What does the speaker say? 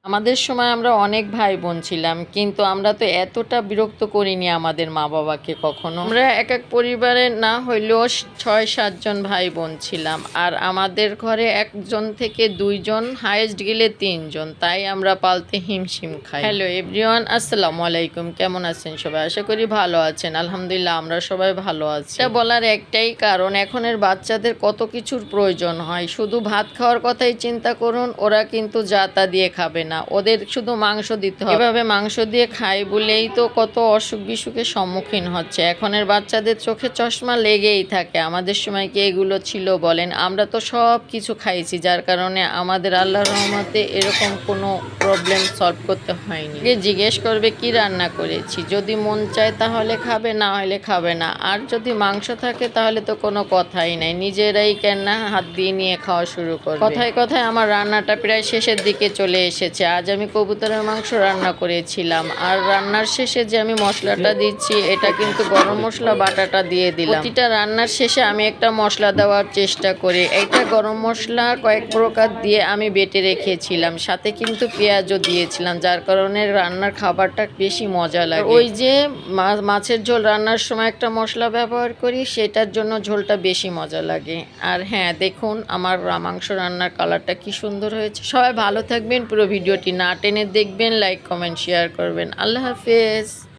আমাদের সময় আমরা অনেক ভাই বোন ছিলাম, কিন্তু আমরা তো এতটা বিরক্ত করিনি আমাদের মা বাবাকে কখনো। আমরা এক এক পরিবারে না হইলেও 6-7 জন ভাই বোন ছিলাম, আর আমাদের ঘরে একজন থেকে দুইজন, হাইয়েস্ট গেলে 3 জন, তাই আমরা পালতে হিমশিম খাই। হ্যালো এভরিওয়ান, আসসালামু আলাইকুম। কেমন আছেন সবাই? আশা করি ভালো আছেন। আলহামদুলিল্লাহ আমরা সবাই ভালো আছি। এটা বলার একটাই কারণ, এখনের বাচ্চাদের কত কিছুর প্রয়োজন হয়। শুধু ভাত খাওয়ার কথাই চিন্তা করুন, ওরা কিন্তু যা তা দিয়ে খাবে না, ওদের শুধু মাংস দিতে হবে। এভাবে মাংস দিয়ে খাই বলেই তো কত অসুখ বিসুখের সম্মুখীন হচ্ছে। এখনের বাচ্চাদের চোখে চশমা লেগেই থাকে। আমাদের সময় কি এগুলো ছিল বলেন? আমরা তো সব কিছু খাইছি, যার কারণে আমাদের আল্লাহর রহমতে এরকম কোনো প্রবলেম সলভ করতে হয়নি। জিজ্ঞেস করবে কি রান্না করেছি, যদি মন চায় তাহলে খাবে, না হলে খাবে না। আর যদি মাংস থাকে তাহলে তো কোনো কথাই নাই, নিজেরাই কেন হাত দিয়ে নিয়ে খাওয়া শুরু করবে। কথায় কথায় আমার রান্নাটা প্রায় শেষের দিকে চলে এসেছে। আজ আমি কবুতরের মাংস রান্না করেছিলাম, আর রান্নার শেষে যে আমি মশলাটা দিচ্ছি, এটা কিন্তু গরম মশলা বাটাটা দিয়ে দিলাম। প্রতিটা রান্নার শেষে আমি একটা মশলা দেওয়ার চেষ্টা করি। এটা গরম মশলা কয়েক প্রকার দিয়ে আমি বেটে রেখেছিলাম, সাথে কিন্তু পেঁয়াজও দিয়েছিলাম, যার কারণে রান্নার খাবারটা বেশি মজা লাগে। ওই যে মাছের ঝোল রান্নার সময় একটা মশলা ব্যবহার করি, সেটার জন্য ঝোলটা বেশি মজা লাগে। আর হ্যাঁ, দেখুন আমার মাংস রান্নার কালারটা কি সুন্দর হয়েছে। সবাই ভালো থাকবেন, পুরো ভিডিওটি না টেনে দেখবেন, লাইক কমেন্ট শেয়ার করবেন। আল্লাহ হাফেজ।